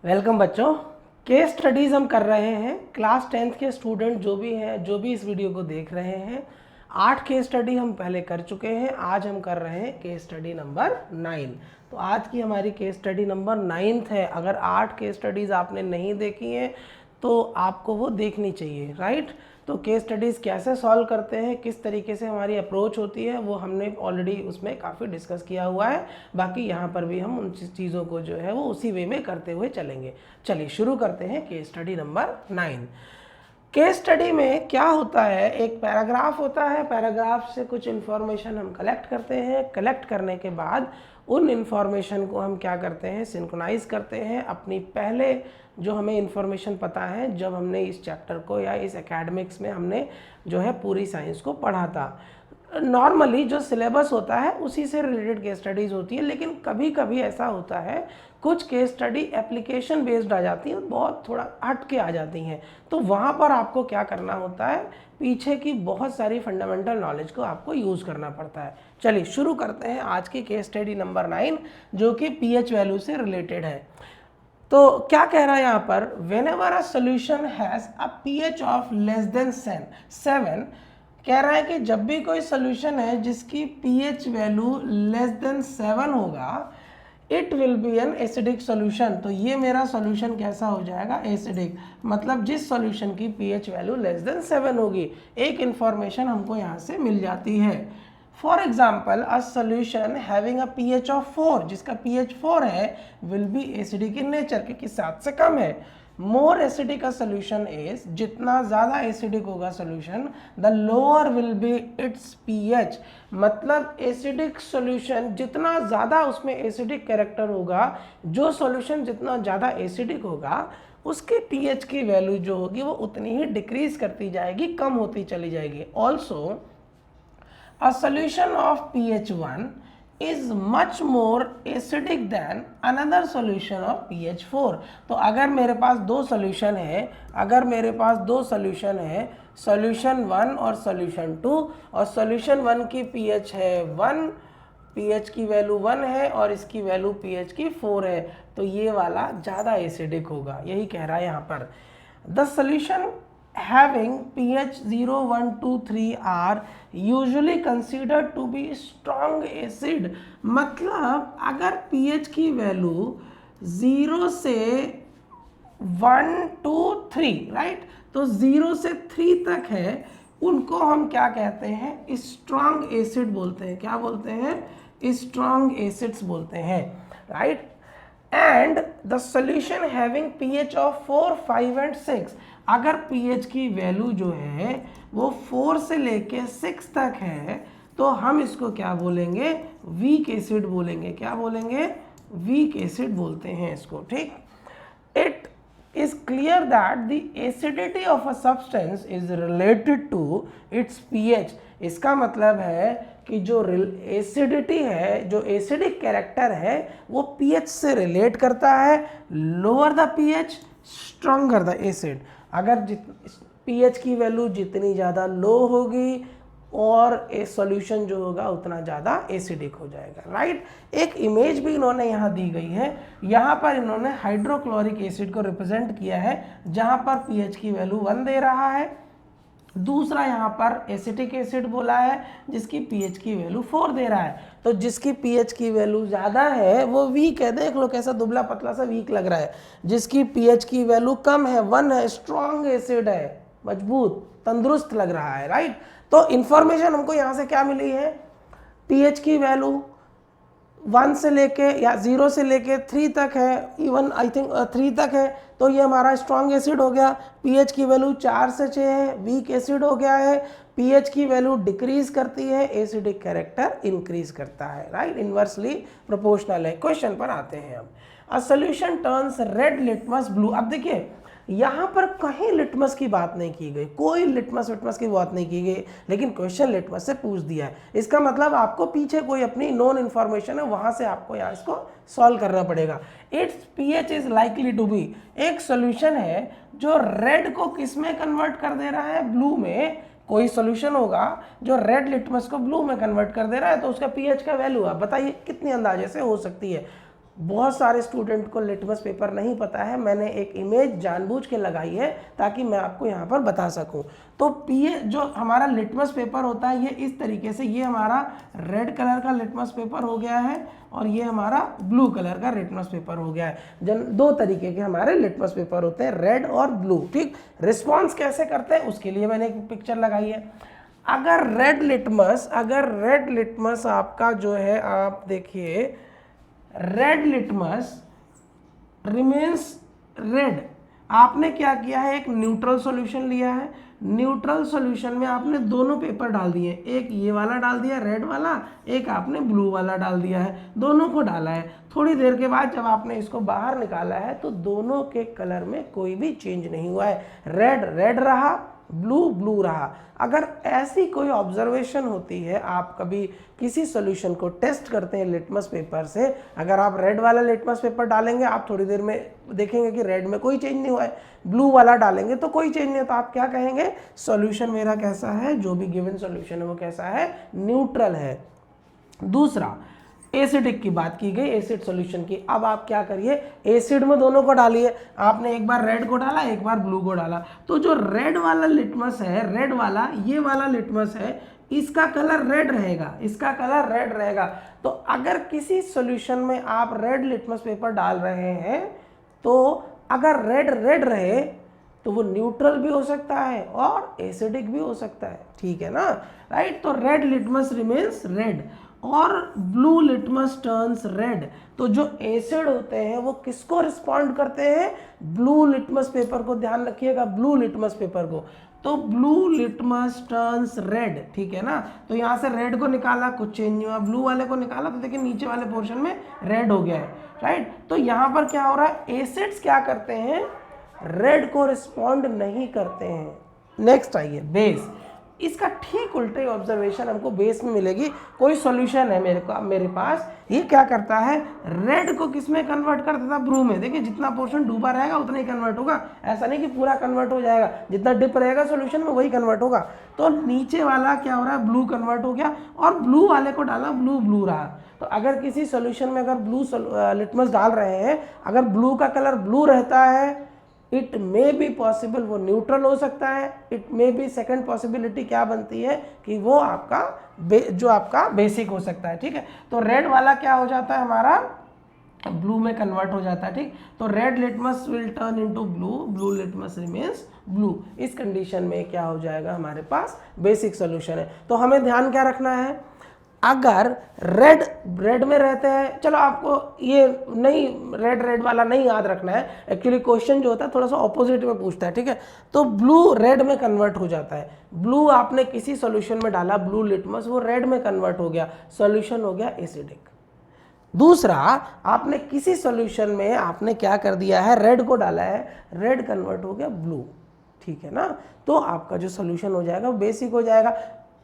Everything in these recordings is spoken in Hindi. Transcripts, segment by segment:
वेलकम बच्चों। केस स्टडीज़ हम कर रहे हैं। क्लास 10th के स्टूडेंट जो भी हैं, जो भी इस वीडियो को देख रहे हैं, 8 केस स्टडी हम पहले कर चुके हैं। आज हम कर रहे हैं केस स्टडी नंबर 9। तो आज की हमारी केस स्टडी नंबर 9 है। अगर 8 केस स्टडीज़ आपने नहीं देखी हैं तो आपको वो देखनी चाहिए, राइट। तो केस स्टडीज़ कैसे सॉल्व करते हैं, किस तरीके से हमारी अप्रोच होती है, वो हमने ऑलरेडी उसमें काफ़ी डिस्कस किया हुआ है। बाकी यहाँ पर भी हम उन चीज़ों को जो है वो उसी वे में करते हुए चलेंगे। चलिए शुरू करते हैं case study number 9। Case study में क्या होता है, एक पैराग्राफ होता है, पैराग्राफ से कुछ इन्फॉर्मेशन हम कलेक्ट करते हैं। कलेक्ट करने के बाद उन इन्फॉर्मेशन को हम क्या करते हैं, सिंक्रोनाइज करते हैं अपनी पहले जो हमें इन्फॉर्मेशन पता है जब हमने इस चैप्टर को या इस एकेडमिक्स में हमने जो है पूरी साइंस को पढ़ा था। नॉर्मली जो सिलेबस होता है उसी से रिलेटेड केस स्टडीज़ होती है, लेकिन कभी कभी ऐसा होता है कुछ केस स्टडी एप्लीकेशन बेस्ड आ जाती हैं, बहुत थोड़ा हट के आ जाती हैं। तो वहाँ पर आपको क्या करना होता है, पीछे की बहुत सारी फंडामेंटल नॉलेज को आपको यूज़ करना पड़ता है। चलिए शुरू करते हैं आज की केस स्टडी नंबर 9 जो कि पीएच वैल्यू से रिलेटेड है। तो क्या कह रहा है यहाँ पर, when ever a solution has a pH of less than 7, कह रहा है कि जब भी कोई सोल्यूशन है जिसकी पीएच वैल्यू लेस देन 7 होगा, it will be an acidic solution. तो ये मेरा सोल्यूशन कैसा हो जाएगा, एसिडिक। मतलब जिस सोल्यूशन की पीएच वैल्यू लेस देन 7 होगी। एक इंफॉर्मेशन हमको यहाँ से मिल जाती है। For example a solution having a pH of 4, जिसका पीएच 4 है, will be acidic in nature, क्योंकि 7 से कम है। More acidic a solution is, जितना ज़्यादा एसिडिक होगा solution, the lower will be it's pH. मतलब एसिडिक सोल्यूशन जितना ज़्यादा उसमें एसिडिक कैरेक्टर होगा, जो सोल्यूशन जितना ज़्यादा एसिडिक होगा उसके पीएच की वैल्यू जो होगी वो उतनी ही डिक्रीज करती जाएगी, कम होती चली जाएगी। Also a solution of pH 1 is much more acidic than another solution of pH 4। तो अगर मेरे पास दो सोल्यूशन है, सोल्यूशन 1 और सोल्यूशन 2, और सोल्यूशन 1 की pH है 1, pH की वैल्यू 1 है और इसकी वैल्यू pH की 4 है, तो ये वाला ज़्यादा एसिडिक होगा। यही कह रहा है यहाँ पर। The solution having pH 0, 1, 2, 3 are usually considered to be strong acid। मतलब अगर pH की वैल्यू 0 से 1, 2, 3, राइट, तो 0 से 3 तक है, उनको हम क्या कहते हैं, स्ट्रॉन्ग एसिड बोलते हैं। क्या बोलते हैं, स्ट्रॉन्ग एसिड्स बोलते हैं, right. And the solution having pH of 4, 5 and 6, अगर पीएच की वैल्यू जो है वो 4 से लेके 6 तक है, तो हम इसको क्या बोलेंगे, वीक एसिड बोलेंगे। क्या बोलेंगे, वीक एसिड बोलते हैं इसको, ठीक। It is clear that the acidity of a substance is related to its pH। इसका मतलब है कि जो एसिडिटी है, जो एसिडिक कैरेक्टर है, वो pH से रिलेट करता है। Lower the pH stronger the acid. अगर pH की वैल्यू जितनी ज़्यादा लो होगी और ए सॉल्यूशन जो होगा उतना ज़्यादा एसिडिक हो जाएगा, राइट। एक इमेज भी इन्होंने यहाँ दी गई है। यहाँ पर इन्होंने हाइड्रोक्लोरिक एसिड को रिप्रेजेंट किया है, जहाँ पर पीएच की वैल्यू 1 दे रहा है। दूसरा यहाँ पर एसिटिक एसिड बोला है जिसकी पीएच की वैल्यू 4 दे रहा है। तो जिसकी पीएच की वैल्यू ज़्यादा है वो वीक है। देख लो कैसा दुबला पतला सा वीक लग रहा है। जिसकी पीएच की वैल्यू कम है, 1 है, स्ट्रॉन्ग एसिड है, मजबूत तंदुरुस्त लग रहा है, राइट। तो इंफॉर्मेशन हमको यहाँ से क्या मिली है, पीएच की वैल्यू 1 से लेके या 0 से लेके 3 तक है, इवन आई थिंक 3 तक है, तो ये हमारा स्ट्रॉन्ग एसिड हो गया। पीएच की वैल्यू 4 से 6 है, वीक एसिड हो गया है। पीएच की वैल्यू डिक्रीज करती है, एसिडिक कैरेक्टर इंक्रीज करता है, राइट, इन्वर्सली प्रोपोर्शनल है। क्वेश्चन पर आते हैं हम। A solution turns red litmus blue. अब देखिए यहाँ पर कहीं लिटमस की बात नहीं की गई, कोई लिटमस की बात नहीं की गई, लेकिन क्वेश्चन लिटमस से पूछ दिया है। इसका मतलब आपको पीछे कोई अपनी नॉन इन्फॉर्मेशन है, वहां से आपको यहाँ इसको सॉल्व करना पड़ेगा। Its pH is likely to be, एक सोल्यूशन है जो रेड को किस में कन्वर्ट कर दे रहा है, ब्लू में। कोई सोल्यूशन होगा जो रेड लिटमस को ब्लू में कन्वर्ट कर दे रहा है, तो उसका पीएच का वैल्यू आप बताइए कितनी अंदाजे से हो सकती है। बहुत सारे स्टूडेंट को लिटमस पेपर नहीं पता है, मैंने एक इमेज जानबूझ के लगाई है ताकि मैं आपको यहाँ पर बता सकूँ। तो पीएच जो हमारा लिटमस पेपर होता है ये इस तरीके से, ये हमारा रेड कलर का लिटमस पेपर हो गया है और ये हमारा ब्लू कलर का लिटमस पेपर हो गया है। दो तरीके के हमारे लिटमस पेपर होते हैं, रेड और ब्लू। ठीक, रिस्पॉन्स कैसे करते हैं उसके लिए मैंने एक पिक्चर लगाई है। अगर रेड लिटमस आपका जो है, आप देखिए रेड लिटमस रिमेन्स रेड, आपने क्या किया है, एक न्यूट्रल सॉल्यूशन लिया है, न्यूट्रल सॉल्यूशन में आपने दोनों पेपर डाल दिए, एक ये वाला डाल दिया रेड वाला, एक आपने ब्लू वाला डाल दिया है, दोनों को डाला है। थोड़ी देर के बाद जब आपने इसको बाहर निकाला है तो दोनों के कलर में कोई भी चेंज नहीं हुआ है, रेड रेड रहा, ब्लू ब्लू रहा। अगर ऐसी कोई ऑब्जर्वेशन होती है, आप कभी किसी सॉल्यूशन को टेस्ट करते हैं लिटमस पेपर से, अगर आप रेड वाला लिटमस पेपर डालेंगे आप थोड़ी देर में देखेंगे कि रेड में कोई चेंज नहीं हुआ है, ब्लू वाला डालेंगे तो कोई चेंज नहीं, तो आप क्या कहेंगे, सॉल्यूशन मेरा कैसा है, जो भी गिवन सॉल्यूशन है वो कैसा है, न्यूट्रल है। दूसरा, एसिडिक की बात की गई, एसिड सॉल्यूशन की। अब आप क्या करिए, एसिड में दोनों को डालिए, आपने एक बार रेड को डाला एक बार ब्लू को डाला, तो जो रेड वाला लिटमस है, रेड वाला ये वाला लिटमस है, इसका कलर रेड रहेगा, इसका कलर रेड रहेगा। तो अगर किसी सॉल्यूशन में आप रेड लिटमस पेपर डाल रहे हैं तो अगर रेड रेड रहे तो वो न्यूट्रल भी हो सकता है और एसिडिक भी हो सकता है, ठीक है ना, राइट। तो रेड लिटमस रिमेन्स रेड और ब्लू लिटमस टर्न्स रेड। तो जो एसिड होते हैं वो किसको रिस्पॉन्ड करते हैं, ब्लू लिटमस पेपर को, ध्यान रखिएगा ब्लू लिटमस पेपर को। तो ब्लू लिटमस टर्न्स रेड, ठीक है ना। तो यहाँ से रेड को निकाला, कुछ चेंज नहीं हुआ, ब्लू वाले को निकाला तो देखिए नीचे वाले पोर्शन में रेड हो गया है, राइट। तो यहाँ पर क्या हो रहा है, एसिड्स क्या करते हैं, रेड को रिस्पॉन्ड नहीं करते हैं। नेक्स्ट आइए बेस, इसका ठीक उल्टे ऑब्जर्वेशन हमको बेस में मिलेगी। कोई सॉल्यूशन है मेरे पास, ये क्या करता है, रेड को किस में कन्वर्ट कर देता है, ब्लू में। देखिए जितना पोर्शन डूबा रहेगा उतना ही कन्वर्ट होगा, ऐसा नहीं कि पूरा कन्वर्ट हो जाएगा, जितना डिप रहेगा सॉल्यूशन में वही कन्वर्ट होगा। तो नीचे वाला क्या हो रहा है, ब्लू कन्वर्ट हो गया और ब्लू वाले को डाला, ब्लू ब्लू रहा। तो अगर किसी सॉल्यूशन में अगर ब्लू लिटमस डाल रहे हैं, अगर ब्लू का कलर ब्लू रहता है, इट मे बी पॉसिबल वो न्यूट्रल हो सकता है, it may be second possibility क्या बनती है कि वो आपका जो आपका बेसिक हो सकता है, ठीक है। तो रेड वाला क्या हो जाता है, हमारा ब्लू में कन्वर्ट हो जाता है, ठीक। तो red litmus will turn into blue, blue litmus remains blue. इस कंडीशन में क्या हो जाएगा, हमारे पास बेसिक सोल्यूशन है। तो हमें ध्यान क्या रखना है, अगर रेड में रहते हैं, चलो आपको ये नहीं रेड वाला नहीं याद रखना है, एक्चुअली क्वेश्चन जो होता है थोड़ा सा ऑपोजिट में पूछता है, ठीक है। तो ब्लू रेड में कन्वर्ट हो जाता है, ब्लू आपने किसी सॉल्यूशन में डाला, ब्लू लिटमस, वो रेड में कन्वर्ट हो गया, सॉल्यूशन हो गया एसिडिक। दूसरा, आपने किसी सॉल्यूशन में आपने क्या कर दिया है, रेड को डाला है, रेड कन्वर्ट हो गया ब्लू, ठीक है ना। तो आपका जो सॉल्यूशन हो जाएगा वो बेसिक हो जाएगा।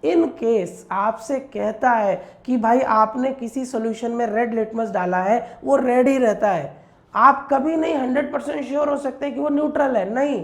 इन केस आपसे कहता है कि भाई आपने किसी सॉल्यूशन में रेड लिटमस डाला है, वो रेड ही रहता है, आप कभी नहीं 100% श्योर हो सकते कि वो न्यूट्रल है, नहीं,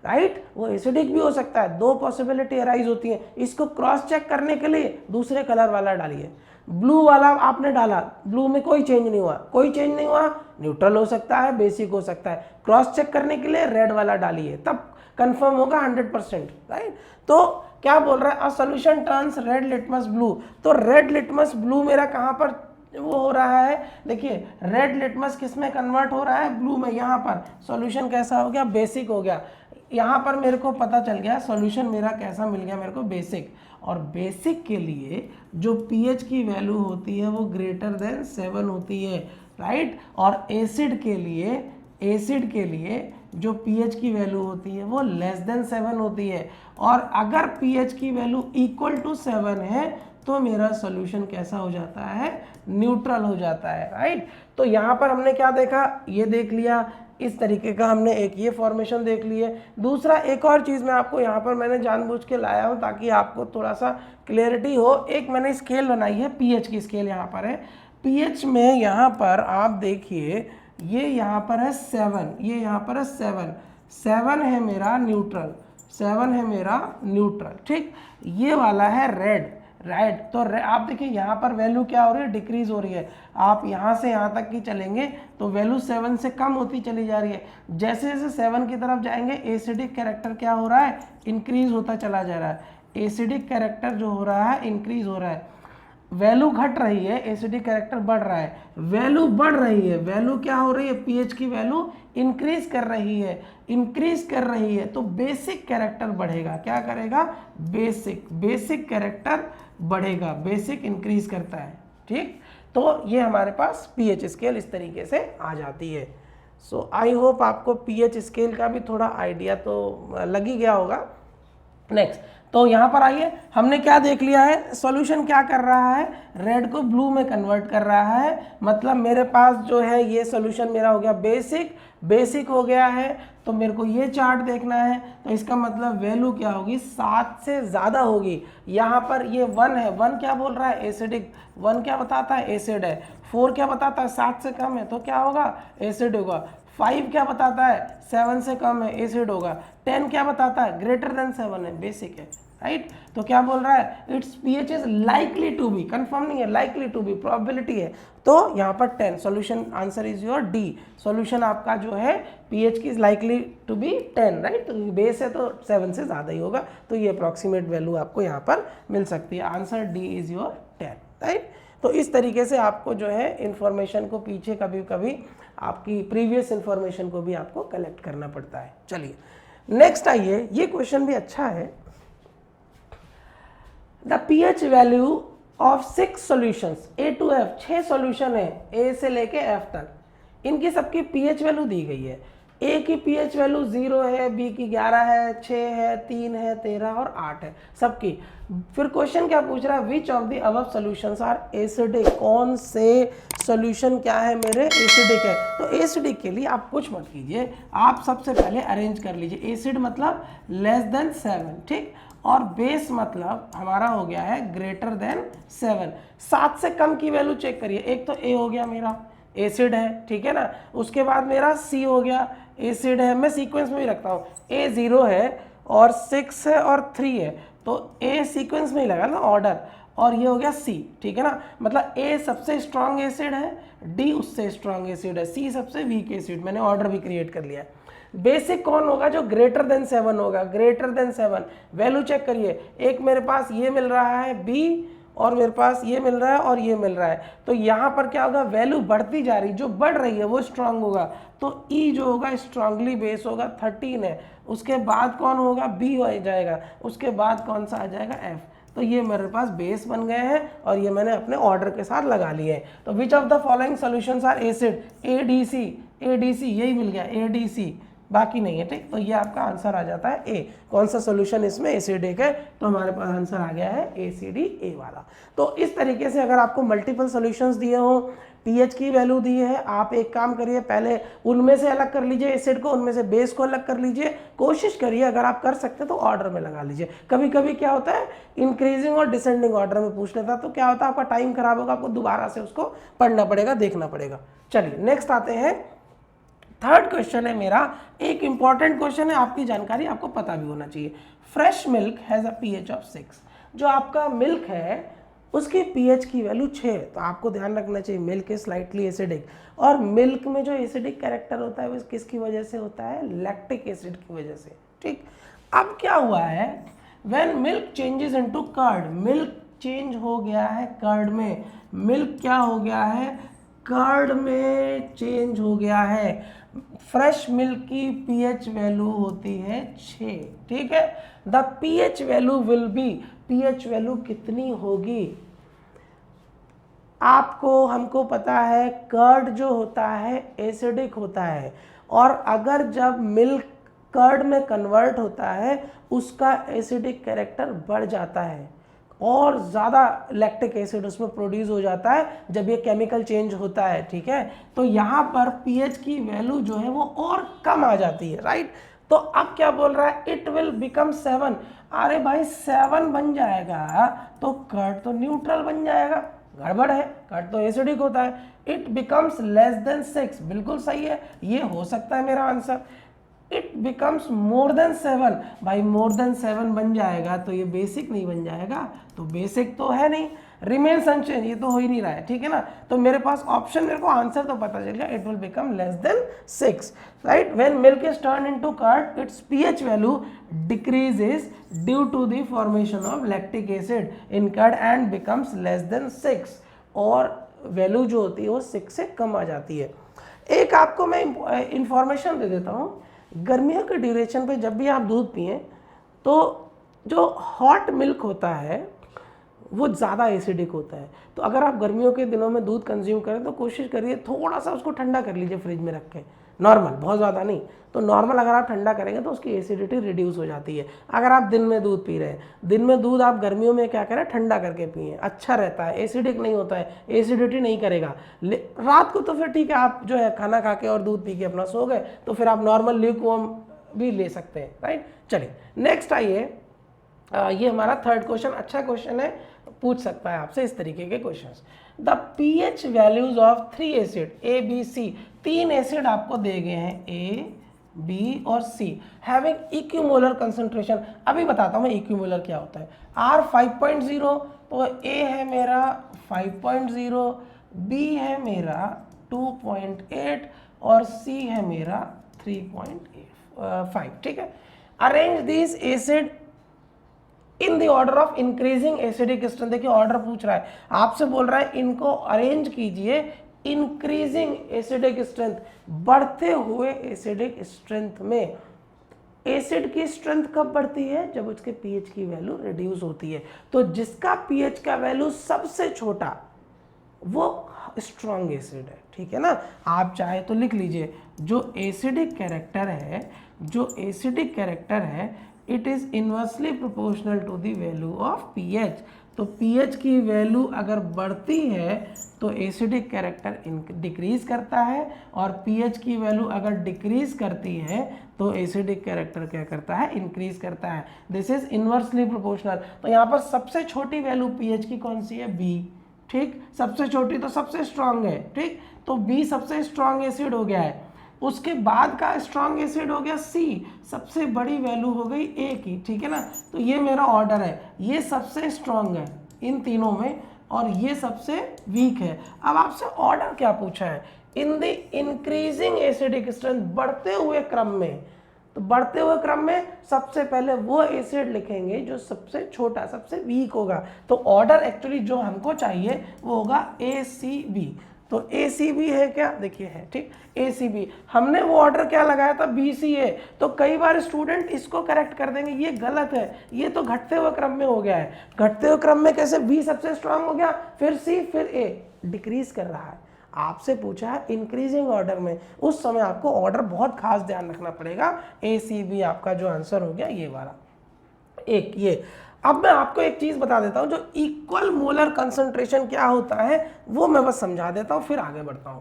राइट, वो एसिडिक भी हो सकता है। दो पॉसिबिलिटी अराइज होती है। इसको क्रॉस चेक करने के लिए दूसरे कलर वाला डालिए, ब्लू वाला आपने डाला, ब्लू में कोई चेंज नहीं हुआ, कोई चेंज नहीं हुआ, न्यूट्रल हो सकता है, बेसिक हो सकता है। क्रॉस चेक करने के लिए रेड वाला डालिए, तब कंफर्म होगा 100%, राइट। तो क्या बोल रहा है, a solution turns red litmus blue. तो रेड लिटमस ब्लू मेरा कहाँ पर वो हो रहा है, देखिए रेड लिटमस किस में कन्वर्ट हो रहा है, ब्लू में। यहाँ पर सॉल्यूशन कैसा हो गया, बेसिक हो गया। यहाँ पर मेरे को पता चल गया सॉल्यूशन मेरा कैसा मिल गया, मेरे को बेसिक। और बेसिक के लिए जो पीएच की वैल्यू होती है वो ग्रेटर देन 7 होती है, राइट। और एसिड के लिए जो पीएच की वैल्यू होती है वो लेस देन 7 होती है। और अगर पीएच की वैल्यू इक्वल टू 7 है तो मेरा सॉल्यूशन कैसा हो जाता है, न्यूट्रल हो जाता है, राइट। तो यहाँ पर हमने क्या देखा, ये देख लिया, इस तरीके का हमने एक ये फॉर्मेशन देख ली है। दूसरा, एक और चीज़ मैं आपको यहाँ पर मैंने जानबूझ के लाया हूँ ताकि आपको थोड़ा सा क्लियरिटी हो। एक मैंने स्केल बनाई है, पीएच की स्केल यहाँ पर है। पीएच में यहाँ पर आप देखिए, ये यहाँ पर है 7, ये यहाँ पर है 7 है मेरा न्यूट्रल, 7 है मेरा न्यूट्रल, ठीक। ये वाला है रेड, राइट। तो आप देखिए यहाँ पर वैल्यू क्या हो रही है, डिक्रीज हो रही है। आप यहाँ से यहाँ तक की चलेंगे तो वैल्यू 7 से कम होती चली जा रही है। जैसे जैसे 7 की तरफ जाएंगे एसिडिक कैरेक्टर क्या हो रहा है, इंक्रीज होता चला जा रहा है। एसिडिक कैरेक्टर जो हो रहा है इंक्रीज हो रहा है। वैल्यू घट रही है, एसिडिक कैरेक्टर बढ़ रहा है। वैल्यू बढ़ रही है, वैल्यू क्या हो रही है, पीएच की वैल्यू इंक्रीज कर रही है। इंक्रीज कर रही है तो बेसिक कैरेक्टर बढ़ेगा। क्या करेगा, बेसिक कैरेक्टर बढ़ेगा, बेसिक इंक्रीज करता है। ठीक, तो ये हमारे पास पीएच स्केल इस तरीके से आ जाती है। सो आई होप आपको पीएच स्केल का भी थोड़ा आइडिया तो लग ही गया होगा। नेक्स्ट, तो यहाँ पर आइए, हमने क्या देख लिया है, सॉल्यूशन क्या कर रहा है, रेड को ब्लू में कन्वर्ट कर रहा है। मतलब मेरे पास जो है ये सॉल्यूशन मेरा हो गया बेसिक हो गया है। तो मेरे को ये चार्ट देखना है, तो इसका मतलब वैल्यू क्या होगी, 7 से ज़्यादा होगी। यहाँ पर ये 1 है, 1 क्या बोल रहा है, एसिडिक। 1 क्या बताता है, एसिड है। 4 क्या बताता है, 7 से कम है, तो क्या होगा, एसिड होगा। 5 क्या बताता है, 7 से कम है, एसिड होगा। 10 क्या बताता है, ग्रेटर देन 7 है, बेसिक है। राइट, तो क्या बोल रहा है, its pH is likely to be, confirm नहीं है, लाइकली टू बी, प्रोबेबिलिटी है। तो यहाँ पर 10, solution answer is your D. Solution आपका जो है पीएच की is likely to be 10, right. तो बेस है तो 7 से ज़्यादा ही होगा, तो ये अप्रॉक्सीमेट वैल्यू आपको यहाँ पर मिल सकती है। Answer D is your 10, right. तो इस तरीके से आपको जो है इंफॉर्मेशन को पीछे कभी कभी आपकी प्रीवियस इंफॉर्मेशन को भी आपको कलेक्ट करना पड़ता है। चलिए नेक्स्ट आइए, ये क्वेश्चन भी अच्छा है। The pH value of 6 solutions A to F, 6 solution है ए से लेके एफ तक, इनकी सबकी पीएच वैल्यू दी गई है। ए की पीएच वैल्यू 0 है, बी की 11 है, 6 है, 3 है, 13 और 8 है सबकी। फिर क्वेश्चन क्या पूछ रहा है, which of the above solutions are acidic, कौन से सॉल्यूशन क्या है मेरे एसिडिक है। तो एसिडिक के लिए आप कुछ मत कीजिए, आप सबसे पहले अरेंज कर लीजिए। एसिड मतलब लेस देन 7, ठीक, और बेस मतलब हमारा हो गया है ग्रेटर देन 7। 7 से कम की वैल्यू चेक करिए। एक तो ए हो गया मेरा, एसिड है, ठीक है ना। उसके बाद मेरा सी हो गया, एसिड है। मैं सीक्वेंस में भी रखता हूँ, ए 0 है और 6 है और 3 है, तो ए सीक्वेंस में ही लगा ना ऑर्डर, और ये हो गया सी, ठीक है ना। मतलब ए सबसे स्ट्रॉन्ग एसिड है, डी उससे स्ट्रॉन्ग एसिड है, सी सबसे वीक एसिड। मैंने ऑर्डर भी क्रिएट कर लिया है। बेसिक कौन होगा, जो ग्रेटर देन 7 होगा, ग्रेटर देन 7। वैल्यू चेक करिए, एक मेरे पास ये मिल रहा है बी, और मेरे पास ये मिल रहा है और ये मिल रहा है। तो यहाँ पर क्या होगा, वैल्यू बढ़ती जा रही, जो बढ़ रही है वो स्ट्रांग होगा। तो ई जो होगा स्ट्रांगली बेस होगा, 13 है। उसके बाद कौन होगा, बी हो जाएगा। उसके बाद कौन सा आ जाएगा, एफ। तो ये मेरे पास बेस बन गए हैं और ये मैंने अपने ऑर्डर के साथ लगा लिए हैं। तो which of the following solutions are acid, ADC, ADC यही मिल गया, एडीसी, बाकी नहीं है, ठीक। तो ये आपका आंसर आ जाता है ए। कौन सा सॉल्यूशन इसमें एसिडिक है, तो हमारे पास आंसर आ गया है एसीडी ए वाला। तो इस तरीके से अगर आपको मल्टीपल सॉल्यूशंस दिए हो, पीएच की वैल्यू दी है, आप एक काम करिए, पहले उनमें से अलग कर लीजिए एसिड को, उनमें से बेस को अलग कर लीजिए। कोशिश करिए, अगर आप कर सकते तो ऑर्डर में लगा लीजिए। कभी कभी क्या होता है, इंक्रीजिंग और डिसेंडिंग ऑर्डर में पूछ लेता, तो क्या होता है, आपका टाइम खराब होगा, आपको दोबारा से उसको पढ़ना पड़ेगा, देखना पड़ेगा। चलिए नेक्स्ट आते हैं। थर्ड क्वेश्चन है मेरा, एक इंपॉर्टेंट क्वेश्चन है, आपकी जानकारी आपको पता भी होना चाहिए। Fresh milk has a pH of 6। जो आपका मिल्क है उसकी पीएच की वैल्यू 6 है। तो आपको ध्यान रखना चाहिए मिल्क इज स्लाइटली एसिडिक, और मिल्क में जो एसिडिक कैरेक्टर होता है वो किसकी वजह से होता है, लैक्टिक एसिड की वजह से, ठीक। अब क्या हुआ है, when milk changes into curd, milk change हो गया है कर्ड में, मिल्क क्या हो गया है, कर्ड में चेंज हो गया है। फ्रेश मिल्क की पीएच वैल्यू होती है 6, ठीक है। The pH value will be, pH value कितनी होगी, आपको हमको पता है कर्ड जो होता है एसिडिक होता है, और अगर जब मिल्क कर्ड में कन्वर्ट होता है उसका एसिडिक कैरेक्टर बढ़ जाता है और ज़्यादा लैक्टिक एसिड उसमें प्रोड्यूस हो जाता है जब ये केमिकल चेंज होता है, ठीक है। तो यहाँ पर पीएच की वैल्यू जो है वो और कम आ जाती है, राइट। तो अब क्या बोल रहा है, इट विल बिकम 7। अरे भाई 7 बन जाएगा तो कर्ड तो न्यूट्रल बन जाएगा, गड़बड़ है, कर्ड तो एसिडिक होता है। इट बिकम्स लेस देन 6, बिल्कुल सही है, ये हो सकता है मेरा answer. It becomes more than 7, भाई मोर देन 7 बन जाएगा तो ये बेसिक नहीं बन जाएगा, तो बेसिक तो है नहीं, रिमेन्स अनचेंज, ये तो हो ही नहीं रहा है, ठीक है ना। तो मेरे पास ऑप्शन, मेरे को आंसर तो पता चल गया, it will become less than 6, right. When milk is turn into curd its pH value decreases due to the formation of lactic acid in curd and becomes less than 6, और वैल्यू जो होती है वो 6 से कम आ जाती है। एक आपको मैं इंफॉर्मेशन दे देता हूँ, गर्मियों के ड्यूरेशन पे जब भी आप दूध पिएं तो जो हॉट मिल्क होता है वो ज़्यादा एसिडिक होता है। तो अगर आप गर्मियों के दिनों में दूध कंज्यूम करें तो कोशिश करिए थोड़ा सा उसको ठंडा कर लीजिए फ्रिज में रख के, नॉर्मल, बहुत ज़्यादा नहीं, तो नॉर्मल अगर आप ठंडा करेंगे तो उसकी एसिडिटी रिड्यूस हो जाती है। अगर आप दिन में दूध पी रहे हैं, दिन में दूध आप गर्मियों में क्या करें, ठंडा करके पिए, अच्छा रहता है, एसिडिक नहीं होता है, एसिडिटी नहीं करेगा। रात को तो फिर ठीक है, आप जो है खाना खा के और दूध पी के अपना सो गए, तो फिर आप नॉर्मल ल्यूकवार्म भी ले सकते हैं, राइट। चलिए नेक्स्ट आइए, ये हमारा थर्ड क्वेश्चन, अच्छा क्वेश्चन है, पूछ सकता है आपसे इस तरीके के questions. The pH values of 3 acid A B C, 3 acid आपको दिए गए हैं ए बी और सी, हैविंग इक्विमोलर कंसंट्रेशन। अभी बताता हूँ मैं इक्विमोलर क्या होता है। आर 5.0, तो ए है मेरा 5.0, बी है मेरा 2.8 और सी है मेरा 3.5, ठीक है। Arrange this acid in the order of increasing acidic strength. देखिए ऑर्डर पूछ रहा है आपसे, बोल रहा है इनको अरेंज कीजिए इंक्रीजिंग एसिडिक स्ट्रेंथ, बढ़ते हुए एसिडिक स्ट्रेंथ में। एसिड की स्ट्रेंथ कब बढ़ती है, जब उसके पीएच की वैल्यू रिड्यूस होती है। तो जिसका पीएच का वैल्यू सबसे छोटा वो स्ट्रॉन्ग एसिड है, ठीक है ना। आप चाहे तो लिख लीजिए, जो एसिडिक कैरेक्टर है, जो एसिडिक कैरेक्टर है, it is inversely proportional to the value of pH. तो पीएच की वैल्यू अगर बढ़ती है तो एसिडिक कैरेक्टर डिक्रीज करता है, और पीएच की वैल्यू अगर डिक्रीज करती है तो एसिडिक कैरेक्टर क्या करता है, इंक्रीज करता है। This is inversely proportional. तो यहाँ पर सबसे छोटी वैल्यू पीएच की कौन सी है, बी, ठीक, सबसे छोटी तो सबसे स्ट्रांग है, ठीक, तो बी सबसे स्ट्रांग एसिड हो गया है। उसके बाद का स्ट्रॉन्ग एसिड हो गया सी, सबसे बड़ी वैल्यू हो गई ए की, ठीक है ना। तो ये मेरा ऑर्डर है, ये सबसे स्ट्रॉन्ग है इन तीनों में और ये सबसे वीक है। अब आपसे ऑर्डर क्या पूछा है, in the increasing acidic strength, बढ़ते हुए क्रम में। तो बढ़ते हुए क्रम में सबसे पहले वो एसिड लिखेंगे जो सबसे छोटा, सबसे वीक होगा। तो ऑर्डर एक्चुअली जो हमको चाहिए वो होगा ए सी बी। तो ए सी बी है क्या, देखिए है, ठीक, ए सी बी। हमने वो ऑर्डर क्या लगाया था, बी सी ए। तो कई बार स्टूडेंट इसको करेक्ट कर देंगे, ये गलत है, ये तो घटते हुए क्रम में हो गया है। घटते हुए क्रम में कैसे, बी सबसे स्ट्रांग हो गया, फिर सी, फिर ए, डिक्रीज कर रहा है। आपसे पूछा है इंक्रीजिंग ऑर्डर में, उस समय आपको ऑर्डर बहुत खास ध्यान रखना पड़ेगा। ए सी बी आपका जो आंसर हो गया ये वाला, एक ये। अब मैं आपको एक चीज बता देता हूं, जो इक्वल मोलर कंसंट्रेशन क्या होता है वो मैं बस समझा देता हूं, फिर आगे बढ़ता हूं।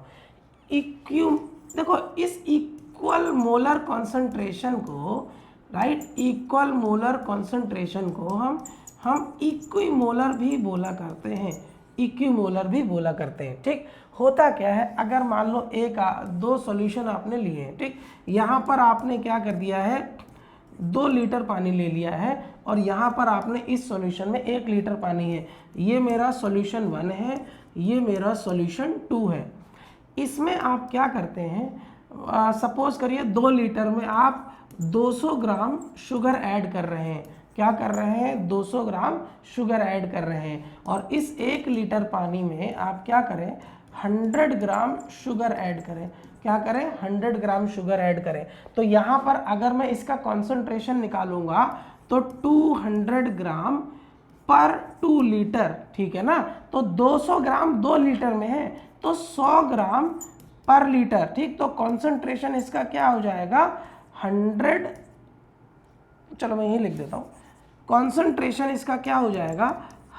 देखो इस इक्वल मोलर कंसंट्रेशन को, राइट, इक्वल मोलर कंसंट्रेशन को हम इक्विमोलर भी बोला करते हैं, इक्विमोलर भी बोला करते हैं, ठीक। होता क्या है, अगर मान लो दो सॉल्यूशन आपने लिए हैं, ठीक, यहाँ पर आपने क्या कर दिया है, 2 लीटर पानी ले लिया है और यहाँ पर आपने इस सॉल्यूशन में 1 लीटर पानी है। ये मेरा सॉल्यूशन 1 है, ये मेरा सॉल्यूशन 2 है। इसमें आप क्या करते हैं, सपोज करिए 2 लीटर में आप 200 ग्राम शुगर ऐड कर रहे हैं। क्या कर रहे हैं, 200 ग्राम शुगर ऐड कर रहे हैं। और इस 1 लीटर पानी में आप क्या करें, 100 ग्राम शुगर ऐड करें। क्या करें, 100 ग्राम शुगर ऐड करें। तो यहाँ पर अगर मैं इसका कॉन्सेंट्रेशन निकालूंगा तो 200 ग्राम पर 2 लीटर, ठीक है ना। तो 200 ग्राम 2 लीटर में है तो 100 ग्राम पर लीटर, ठीक। तो कॉन्सेंट्रेशन इसका क्या हो जाएगा, 100, चलो मैं यही लिख देता हूँ, कॉन्सेंट्रेशन इसका क्या हो जाएगा,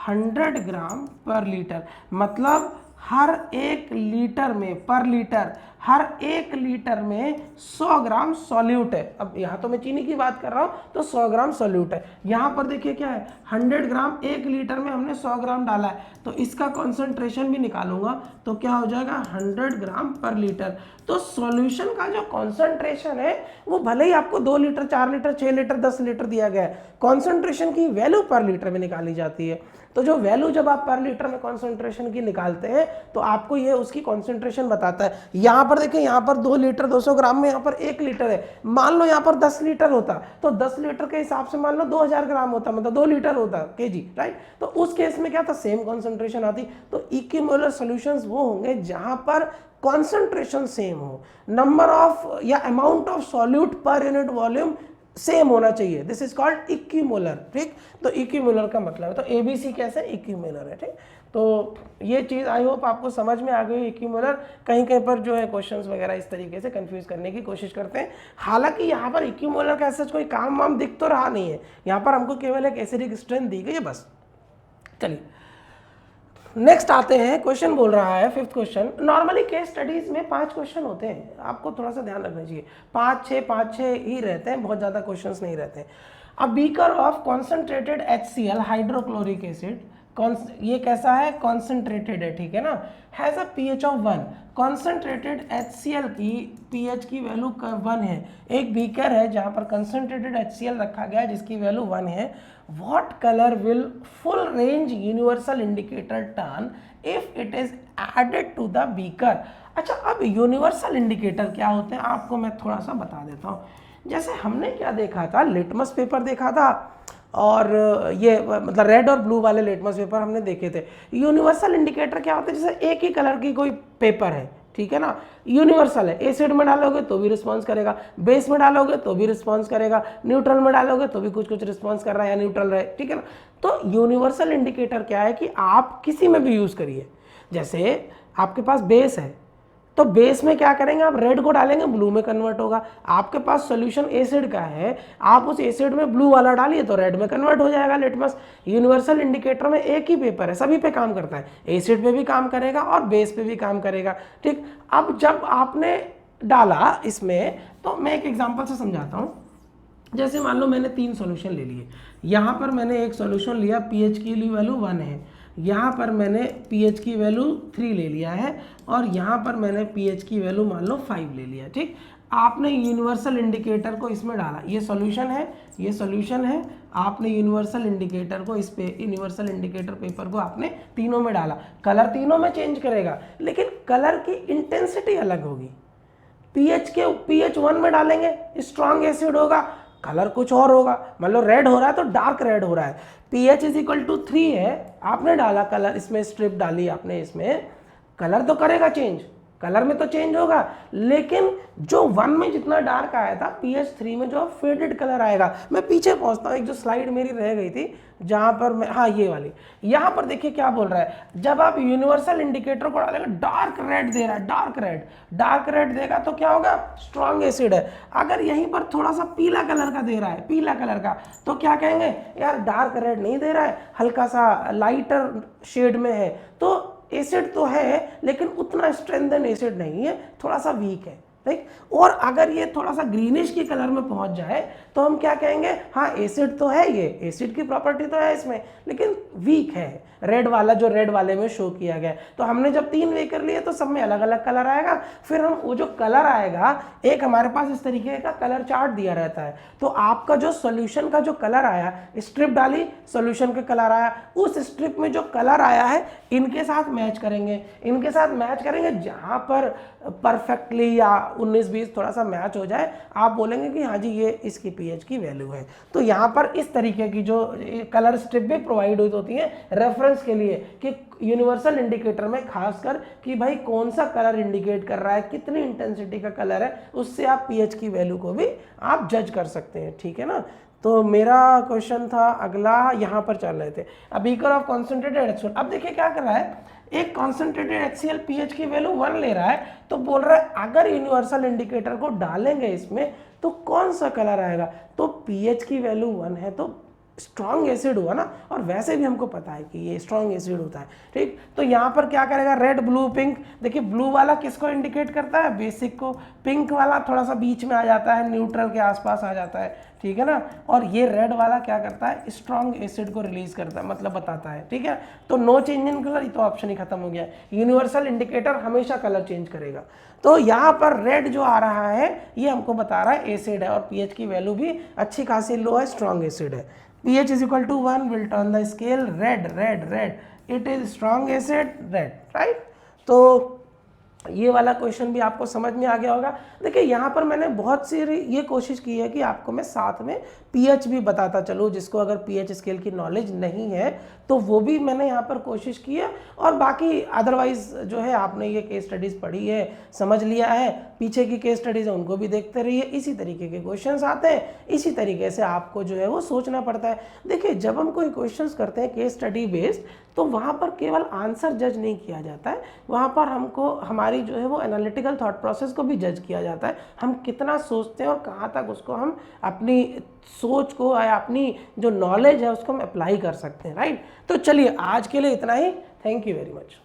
100 ग्राम पर लीटर। मतलब हर 1 लीटर में, पर लीटर, हर 1 लीटर में 100 ग्राम सॉल्यूट है। अब यहाँ तो मैं चीनी की बात कर रहा हूँ, तो 100 ग्राम सॉल्यूट है। यहाँ पर देखिए क्या है, 100 ग्राम 1 लीटर में हमने 100 ग्राम डाला है, तो इसका कॉन्सेंट्रेशन भी निकालूंगा तो क्या हो जाएगा 100 ग्राम पर लीटर। तो सॉल्यूशन का जो कॉन्सेंट्रेशन है वो भले ही आपको 2 लीटर 4 लीटर 6 लीटर 10 लीटर दिया गया है, कॉन्सेंट्रेशन की वैल्यू पर लीटर में निकाली जाती है। तो जो वैल्यू जब आप पर लीटर में कॉन्सेंट्रेशन की निकालते हैं तो आपको ये उसकी कॉन्सेंट्रेशन बताता है। यहाँ पर देखिए, यहाँ पर 2 लीटर 200 ग्राम में यहाँ पर 1 लीटर है, मान लो यहाँ पर 10 लीटर होता तो 10 लीटर के हिसाब से मान लो 2000 ग्राम होता, मतलब 2 लीटर होता केजी, राइट। तो उस केस में क्या था, सेम कॉन्सेंट्रेशन आती। तो इक्विमोलर सॉल्यूशंस वो होंगे जहां पर कॉन्सेंट्रेशन सेम हो, नंबर ऑफ या amount of solute per unit volume same होना चाहिए, दिस इज कॉल्ड इक्विमोलर, ठीक। तो इक्विमोलर का मतलब है, तो एबीसी कैसे इक्विमोलर है, ठीक। तो ये चीज़ आई होप आपको समझ में आ गई। इक्विमोलर कहीं कहीं पर जो है क्वेश्चंस वगैरह इस तरीके से कंफ्यूज करने की कोशिश करते हैं, हालांकि यहाँ पर इक्विमोलर का ऐसा कोई काम वाम दिख तो रहा नहीं है, यहाँ पर हमको केवल एक एसिडिक स्ट्रेंथ दी गई है बस। चलिए नेक्स्ट आते हैं, क्वेश्चन बोल रहा है 5th question. Normally case studies में 5 क्वेश्चन होते हैं, आपको थोड़ा सा ध्यान रखना चाहिए, 5-6 ही रहते हैं, बहुत ज़्यादा क्वेश्चंस नहीं रहते हैं। A beaker of concentrated HCl hydrochloric acid, ये कैसा है, कॉन्सेंट्रेटेड है, ठीक है ना, has a pH of 1। Concentrated HCl की pH की वैल्यू 1 है। एक बीकर है जहाँ पर कंसनट्रेटेड HCl रखा गया है जिसकी वैल्यू 1 है। What color will full range universal indicator turn if it is added to the beaker? अच्छा, अब यूनिवर्सल इंडिकेटर क्या होते हैं आपको मैं थोड़ा सा बता देता हूँ। जैसे हमने क्या देखा था, लिटमस पेपर देखा था, और ये मतलब रेड और ब्लू वाले लिटमस पेपर हमने देखे थे। यूनिवर्सल इंडिकेटर क्या होता है, जैसे एक ही कलर की कोई पेपर है, ठीक है ना, यूनिवर्सल है, एसिड में डालोगे तो भी रिस्पॉन्स करेगा, बेस में डालोगे तो भी रिस्पॉन्स करेगा, न्यूट्रल में डालोगे तो भी कुछ कुछ रिस्पॉन्स कर रहा है या न्यूट्रल रहे, ठीक है ना। तो यूनिवर्सल इंडिकेटर क्या है कि आप किसी में भी यूज़ करिए। जैसे आपके पास बेस है तो बेस में क्या करेंगे, आप रेड को डालेंगे ब्लू में कन्वर्ट होगा। आपके पास सॉल्यूशन एसिड का है, आप उस एसिड में ब्लू वाला डालिए तो रेड में कन्वर्ट हो जाएगा लिटमस। यूनिवर्सल इंडिकेटर में एक ही पेपर है, सभी पे काम करता है, एसिड पे भी काम करेगा और बेस पे भी काम करेगा, ठीक। अब जब आपने डाला इसमें, तो मैं एक एग्जाम्पल से समझाता हूँ। जैसे मान लो मैंने 3 सॉल्यूशन ले लिए, यहाँ पर मैंने एक सॉल्यूशन लिया, pH की वैल्यू 1 है, यहाँ पर मैंने pH की वैल्यू 3 ले लिया है, और यहाँ पर मैंने pH की वैल्यू मान लो 5 ले लिया, ठीक। आपने यूनिवर्सल इंडिकेटर को इसमें डाला, ये सॉल्यूशन है, ये सॉल्यूशन है, आपने यूनिवर्सल इंडिकेटर को इस पे, यूनिवर्सल इंडिकेटर पेपर को आपने तीनों में डाला। कलर तीनों में चेंज करेगा, लेकिन कलर की इंटेंसिटी अलग होगी। pH 1 में डालेंगे स्ट्रॉन्ग एसिड होगा, कलर कुछ और होगा, मान लो रेड हो रहा है तो डार्क रेड हो रहा है। pH = 3 है, आपने डाला कलर, इसमें स्ट्रिप डाली आपने, इसमें कलर तो करेगा चेंज, कलर में तो चेंज होगा, लेकिन जो 1 में जितना डार्क आया था pH 3 में जो फेडेड कलर आएगा। मैं पीछे पहुंचता हूँ, एक जो स्लाइड मेरी रह गई थी जहां पर मैं, हाँ ये वाली, यहाँ पर देखिए क्या बोल रहा है, जब आप यूनिवर्सल इंडिकेटर को डालेंगे डार्क रेड दे रहा है, डार्क रेड देगा तो क्या होगा, स्ट्रॉन्ग एसिड है। अगर यहीं पर थोड़ा सा पीला कलर का दे रहा है, पीला कलर का, तो क्या कहेंगे, यार डार्क रेड नहीं दे रहा है, हल्का सा लाइटर शेड में है, तो एसिड तो है लेकिन उतना स्ट्रेंथन एसिड नहीं है, थोड़ा सा वीक है, राइट। और अगर ये थोड़ा सा ग्रीनिश की कलर में पहुंच जाए तो हम क्या कहेंगे, हाँ एसिड तो है, ये एसिड की प्रॉपर्टी तो है इसमें, लेकिन वीक है, रेड वाला जो रेड वाले में शो किया गया। तो हमने जब 3 वे कर लिए तो सब में अलग अलग कलर आएगा, फिर हम वो जो कलर आएगा, एक हमारे पास इस तरीके का कलर चार्ट दिया रहता है, तो आपका जो सॉल्यूशन का जो कलर आया, स्ट्रिप डाली सॉल्यूशन का कलर आया, उस स्ट्रिप में जो कलर आया है इनके साथ मैच करेंगे, जहां पर परफेक्टली या 19-20 थोड़ा सा मैच हो जाए, आप बोलेंगे कि हाँ जी ये इसकी pH की वैल्यू है। तो यहाँ पर इस तरीके की जो कलर स्ट्रिप भी प्रोवाइड होती है रेफरेंस के लिए, कि यूनिवर्सल इंडिकेटर में खासकर कि भाई कौन सा कलर इंडिकेट कर रहा है, कितनी इंटेंसिटी का कलर है, उससे आप pH की वैल्यू को भी आप जज कर सकते हैं, ठीक है ना। तो मेरा क्वेश्चन था अगला, यहाँ पर चल रहे थे, a beaker of concentrated HCl। अब देखिए क्या कर रहा है, एक कॉन्सेंट्रेटेड HCl pH की वैल्यू 1 ले रहा है, तो बोल रहा है अगर यूनिवर्सल इंडिकेटर को डालेंगे इसमें तो कौन सा कलर आएगा, तो pH की वैल्यू 1 है तो स्ट्रॉन्ग एसिड हुआ ना, और वैसे भी हमको पता है कि ये स्ट्रॉन्ग एसिड होता है, ठीक। तो यहाँ पर क्या करेगा, रेड ब्लू पिंक, देखिए ब्लू वाला किसको इंडिकेट करता है, बेसिक को, पिंक वाला थोड़ा सा बीच में आ जाता है, न्यूट्रल के आसपास आ जाता है, ठीक है ना, और ये रेड वाला क्या करता है, स्ट्रॉन्ग एसिड को रिलीज करता है, मतलब बताता है, ठीक है। तो नो चेंज इन कलर, ये तो ऑप्शन ही खत्म हो गया। यूनिवर्सल इंडिकेटर हमेशा कलर चेंज करेगा। तो यहाँ पर रेड जो आ रहा है ये हमको बता रहा है एसिड है, और पीएच की वैल्यू भी अच्छी खासी लो है, स्ट्रॉन्ग एसिड है। pH is equal to 1 will turn the scale red, it is strong acid, red, right? तो ये वाला क्वेश्चन भी आपको समझ में आ गया होगा। देखिए यहाँ पर मैंने बहुत सी ये कोशिश की है कि आपको मैं साथ में पीएच भी बताता चलूँ, जिसको अगर पीएच स्केल की नॉलेज नहीं है तो वो भी मैंने यहाँ पर कोशिश की है, और बाकी अदरवाइज जो है आपने ये केस स्टडीज़ पढ़ी है, समझ लिया है, पीछे की केस स्टडीज़ है उनको भी देखते रहिए, इसी तरीके के क्वेश्चंस आते हैं, इसी तरीके से आपको जो है वो सोचना पड़ता है। देखिए जब हम कोई क्वेश्चंस करते हैं केस स्टडी बेस्ड, तो वहाँ पर केवल आंसर जज नहीं किया जाता है, वहाँ पर हमको हमारी जो है वो एनालिटिकल थॉट प्रोसेस को भी जज किया जाता है, हम कितना सोचते हैं और कहाँ तक उसको हम अपनी सोच को या अपनी जो नॉलेज है उसको हम अप्लाई कर सकते हैं, राइट। तो चलिए आज के लिए इतना ही, थैंक यू वेरी मच।